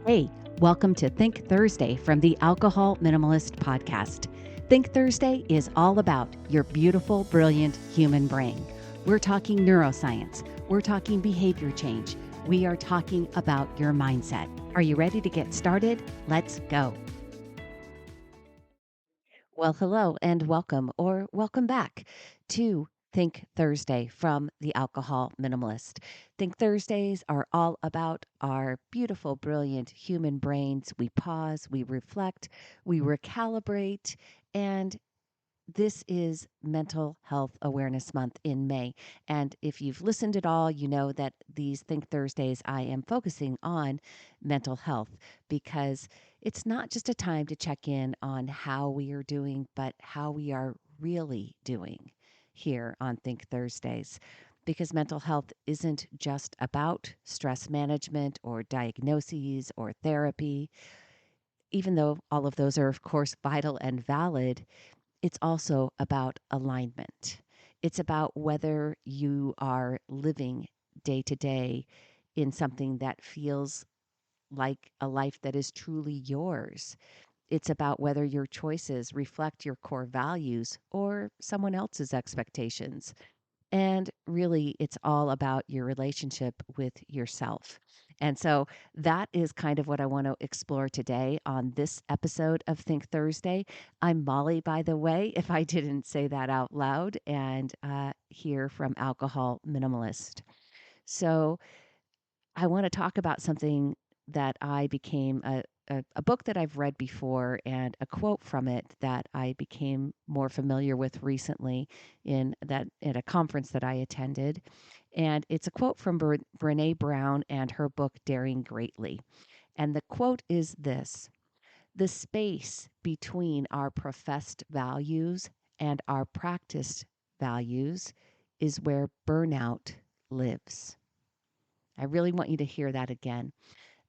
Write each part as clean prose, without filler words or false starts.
Hey, welcome to Think Thursday from the Alcohol Minimalist Podcast. Think Thursday is all about your beautiful, brilliant human brain. We're talking neuroscience. We're talking behavior change. We are talking about your mindset. Are you ready to get started? Let's go. Well, hello and welcome or welcome back to Think Thursday from the Alcohol Minimalist. Think Thursdays are all about our beautiful, brilliant human brains. We pause, we reflect, we recalibrate, and this is Mental Health Awareness Month in May. And if you've listened at all, you know that these Think Thursdays, I am focusing on mental health because it's not just a time to check in on how we are doing, but how we are really doing here on Think Thursdays. Because mental health isn't just about stress management or diagnoses or therapy, even though all of those are, of course, vital and valid. It's also about alignment. It's about whether you are living day to day in something that feels like a life that is truly yours. It's about whether your choices reflect your core values or someone else's expectations. And really, it's all about your relationship with yourself. And so that is kind of what I want to explore today on this episode of Think Thursday. I'm Molly, by the way, if I didn't say that out loud, and here from Alcohol Minimalist. So I want to talk about something that I became a book that I've read before and a quote from it that I became more familiar with recently at a conference that I attended. And it's a quote from Brené Brown and her book Daring Greatly. And the quote is this: "The space between our professed values and our practiced values is where burnout lives." I really want you to hear that again.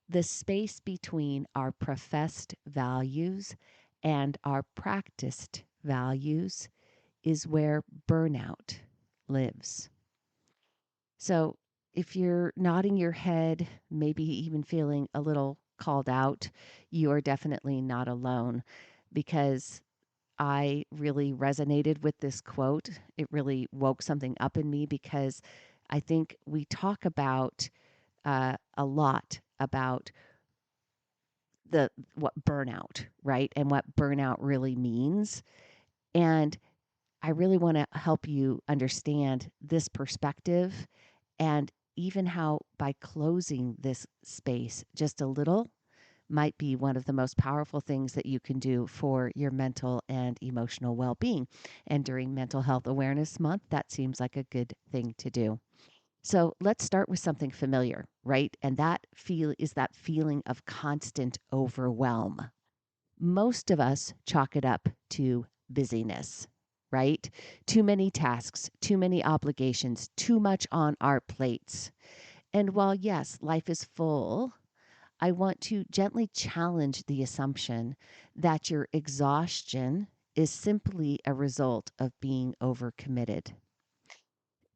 The space between our professed values and our practiced values is where burnout lives. So if you're nodding your head, maybe even feeling a little called out, you are definitely not alone, because I really resonated with this quote. It really woke something up in me because I think we talk about a lot about the what burnout, right? And what burnout really means. And I really want to help you understand this perspective, and even how by closing this space just a little might be one of the most powerful things that you can do for your mental and emotional well-being. And during Mental Health Awareness Month, that seems like a good thing to do. So let's start with something familiar, right? And that is that feeling of constant overwhelm. Most of us chalk it up to busyness, right? Too many tasks, too many obligations, too much on our plates. And while, yes, life is full, I want to gently challenge the assumption that your exhaustion is simply a result of being overcommitted.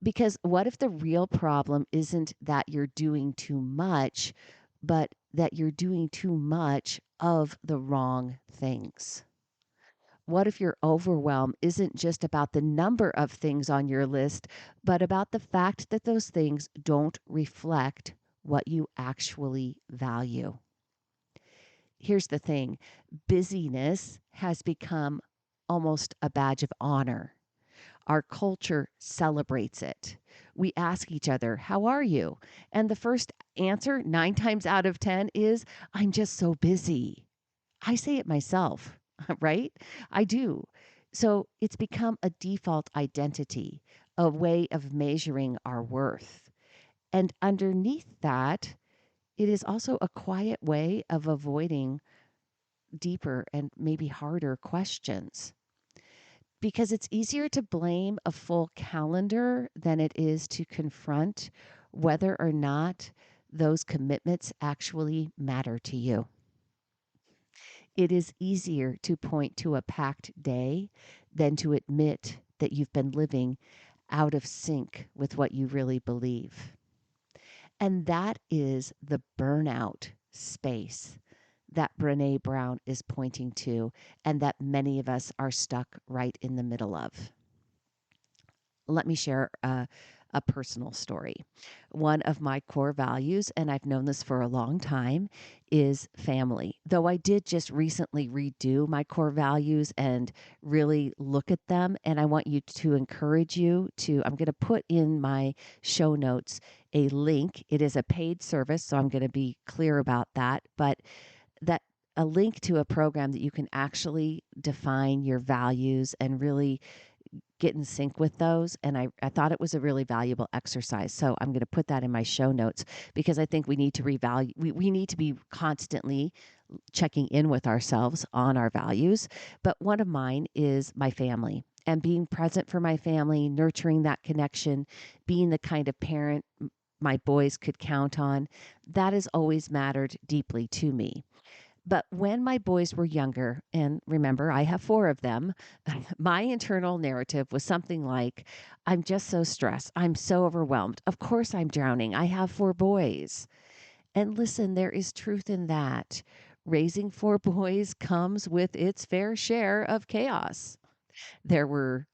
Because what if the real problem isn't that you're doing too much, but that you're doing too much of the wrong things? What if your overwhelm isn't just about the number of things on your list, but about the fact that those things don't reflect what you actually value? Here's the thing: busyness has become almost a badge of honor. Our culture celebrates it. We ask each other, "How are you?" And the first answer, 9 times out of 10, is, "I'm just so busy." I say it myself, right? I do. So it's become a default identity, a way of measuring our worth. And underneath that, it is also a quiet way of avoiding deeper and maybe harder questions, because it's easier to blame a full calendar than it is to confront whether or not those commitments actually matter to you. It is easier to point to a packed day than to admit that you've been living out of sync with what you really believe. And that is the burnout space that Brené Brown is pointing to, and that many of us are stuck right in the middle of. Let me share a personal story. One of my core values, and I've known this for a long time, is family. Though I did just recently redo my core values and really look at them. And I want you to encourage you to, I'm going to put in my show notes a link. It is a paid service, so I'm going to be clear about that. But that a link to a program that you can actually define your values and really get in sync with those. And I thought it was a really valuable exercise. So I'm going to put that in my show notes because I think we need to revalue, we need to be constantly checking in with ourselves on our values. But one of mine is my family and being present for my family, nurturing that connection, being the kind of parent my boys could count on. That has always mattered deeply to me. But when my boys were younger, and remember, I have 4 of them, my internal narrative was something like, I'm just so stressed. I'm so overwhelmed. Of course, I'm drowning. I have 4 boys. And listen, there is truth in that. Raising 4 boys comes with its fair share of chaos. There were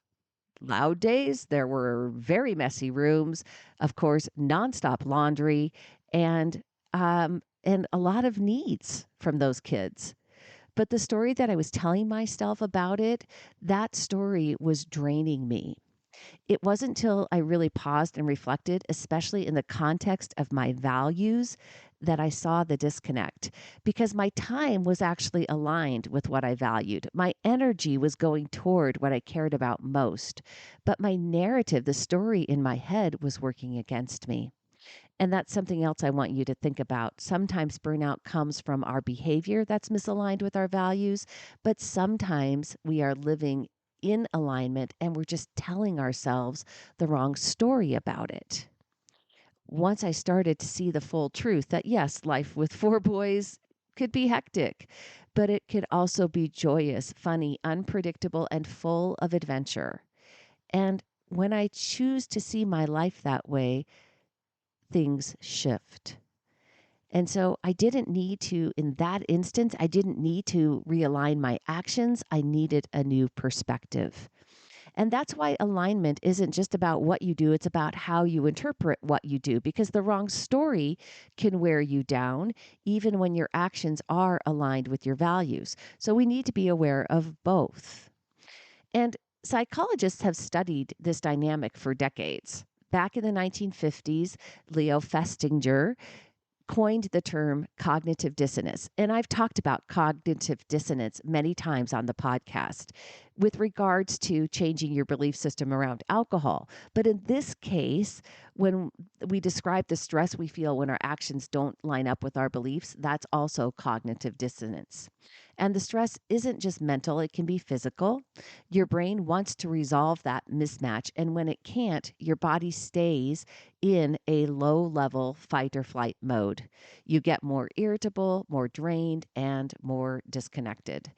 loud days, there were very messy rooms, of course, nonstop laundry, and a lot of needs from those kids. But the story that I was telling myself about it, that story was draining me. It wasn't until I really paused and reflected, especially in the context of my values, that I saw the disconnect because my time was actually aligned with what I valued. My energy was going toward what I cared about most, but my narrative, the story in my head, was working against me. And that's something else I want you to think about. Sometimes burnout comes from our behavior that's misaligned with our values, but sometimes we are living in alignment and we're just telling ourselves the wrong story about it. Once I started to see the full truth that yes, life with 4 boys could be hectic, but it could also be joyous, funny, unpredictable, and full of adventure. And when I choose to see my life that way, things shift. And so I didn't need to, in that instance, I didn't need to realign my actions. I needed a new perspective. And that's why alignment isn't just about what you do, it's about how you interpret what you do, because the wrong story can wear you down, even when your actions are aligned with your values. So we need to be aware of both. And psychologists have studied this dynamic for decades. Back in the 1950s, Leo Festinger coined the term cognitive dissonance. And I've talked about cognitive dissonance many times on the podcast with regards to changing your belief system around alcohol. But in this case, when we describe the stress we feel when our actions don't line up with our beliefs, that's also cognitive dissonance. And the stress isn't just mental, it can be physical. Your brain wants to resolve that mismatch. And when it can't, your body stays in a low level fight or flight mode. You get more irritable, more drained, and more disconnected.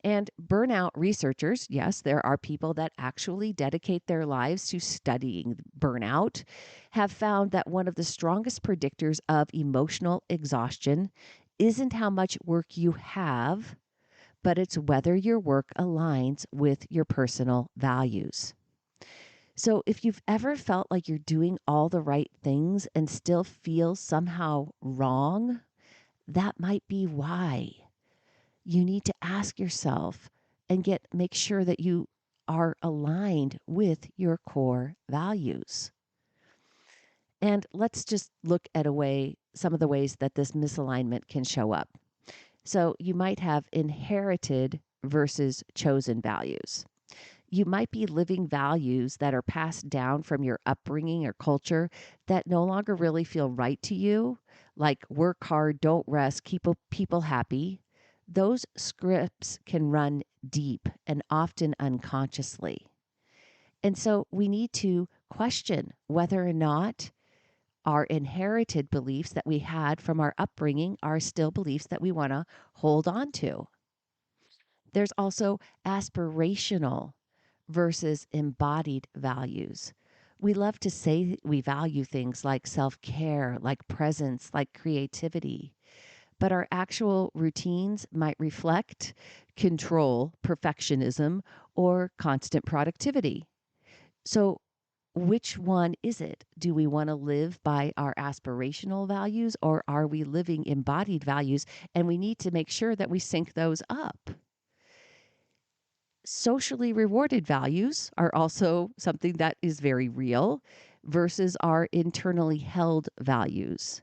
And burnout researchers, yes, there are people that actually dedicate their lives to studying burnout, have found that one of the strongest predictors of emotional exhaustion isn't how much work you have, but it's whether your work aligns with your personal values. So if you've ever felt like you're doing all the right things and still feel somehow wrong, that might be why. You need to ask yourself and make sure that you are aligned with your core values. And let's just look at some of the ways that this misalignment can show up. So you might have inherited versus chosen values. You might be living values that are passed down from your upbringing or culture that no longer really feel right to you, like work hard, don't rest, keep people happy. Those scripts can run deep and often unconsciously. And so we need to question whether or not our inherited beliefs that we had from our upbringing are still beliefs that we want to hold on to. There's also aspirational versus embodied values. We love to say we value things like self-care, like presence, like creativity. but our actual routines might reflect control, perfectionism, or constant productivity. So, which one is it? Do we want to live by our aspirational values, or are we living embodied values? And we need to make sure that we sync those up. Socially rewarded values are also something that is very real versus our internally held values.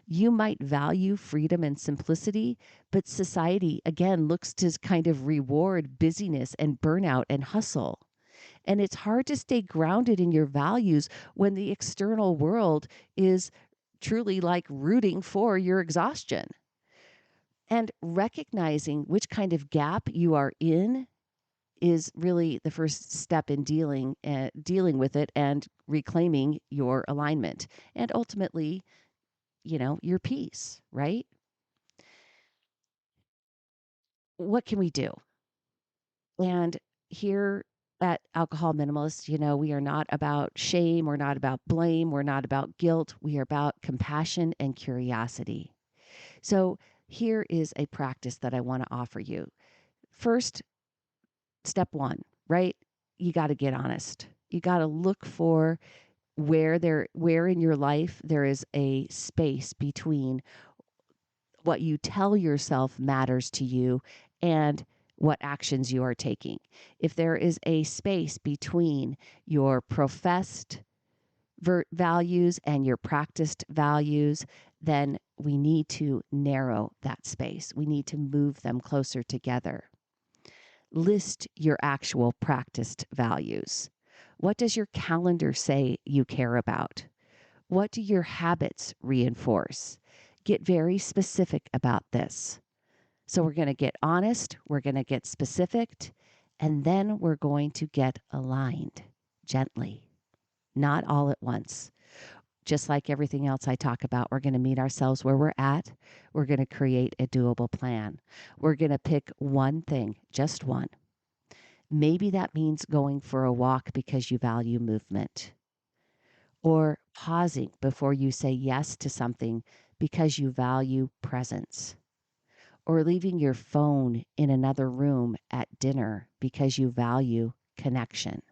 You might value freedom and simplicity, but society, again, looks to kind of reward busyness and burnout and hustle. And it's hard to stay grounded in your values when the external world is truly like rooting for your exhaustion. And recognizing which kind of gap you are in is really the first step in dealing with it and reclaiming your alignment and ultimately, your peace, right? What can we do? And here at Alcohol Minimalist, we are not about shame, we're not about blame, we're not about guilt, we are about compassion and curiosity. So here is a practice that I want to offer you. First, step one, right? You got to get honest. You got to look for where in your life there is a space between what you tell yourself matters to you and what actions you are taking. If there is a space between your professed values and your practiced values, then we need to narrow that space. We need to move them closer together. List your actual practiced values. What does your calendar say you care about? What do your habits reinforce? Get very specific about this. So we're going to get honest, we're going to get specific, and then we're going to get aligned gently, not all at once. Just like everything else I talk about, we're going to meet ourselves where we're at. We're going to create a doable plan. We're going to pick one thing, just one. Maybe that means going for a walk because you value movement, or pausing before you say yes to something because you value presence, or leaving your phone in another room at dinner because you value connection.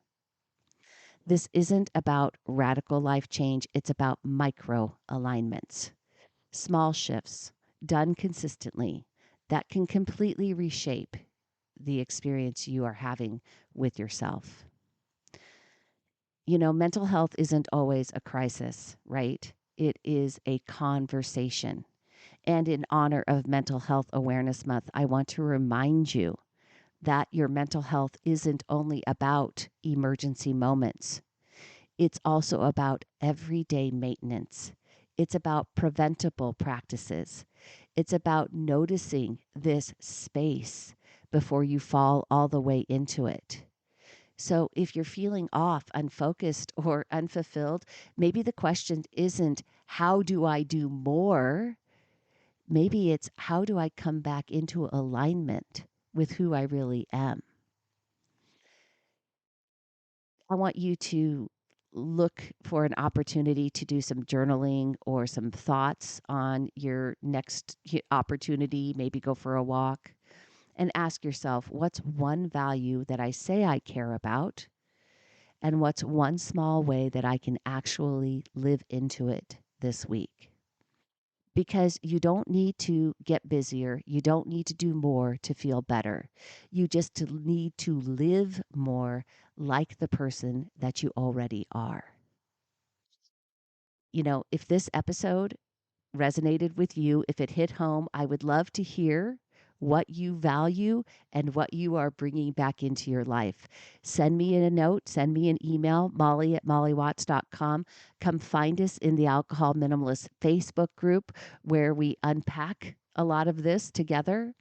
This isn't about radical life change, it's about micro alignments, small shifts done consistently that can completely reshape the experience you are having with yourself. Mental health isn't always a crisis, right? It is a conversation. And in honor of Mental Health Awareness Month, I want to remind you that your mental health isn't only about emergency moments. It's also about everyday maintenance. It's about preventable practices. It's about noticing this space before you fall all the way into it. So if you're feeling off, unfocused, or unfulfilled, maybe the question isn't, how do I do more? Maybe it's, how do I come back into alignment with who I really am? I want you to look for an opportunity to do some journaling or some thoughts on your next opportunity, maybe go for a walk, and ask yourself, what's one value that I say I care about? And what's one small way that I can actually live into it this week? Because you don't need to get busier. You don't need to do more to feel better. You just need to live more like the person that you already are. If this episode resonated with you, if it hit home, I would love to hear what you value and what you are bringing back into your life. Send me a note, send me an email, molly@mollywatts.com. Come find us in the Alcohol Minimalist Facebook group where we unpack a lot of this together.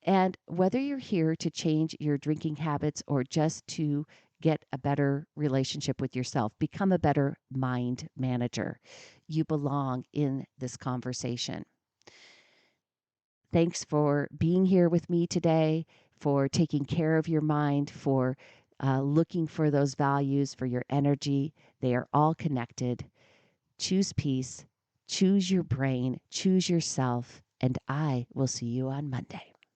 And whether you're here to change your drinking habits or just to get a better relationship with yourself, become a better mind manager, you belong in this conversation. Thanks for being here with me today, for taking care of your mind, for looking for those values, for your energy. They are all connected. Choose peace, choose your brain, choose yourself, and I will see you on Monday.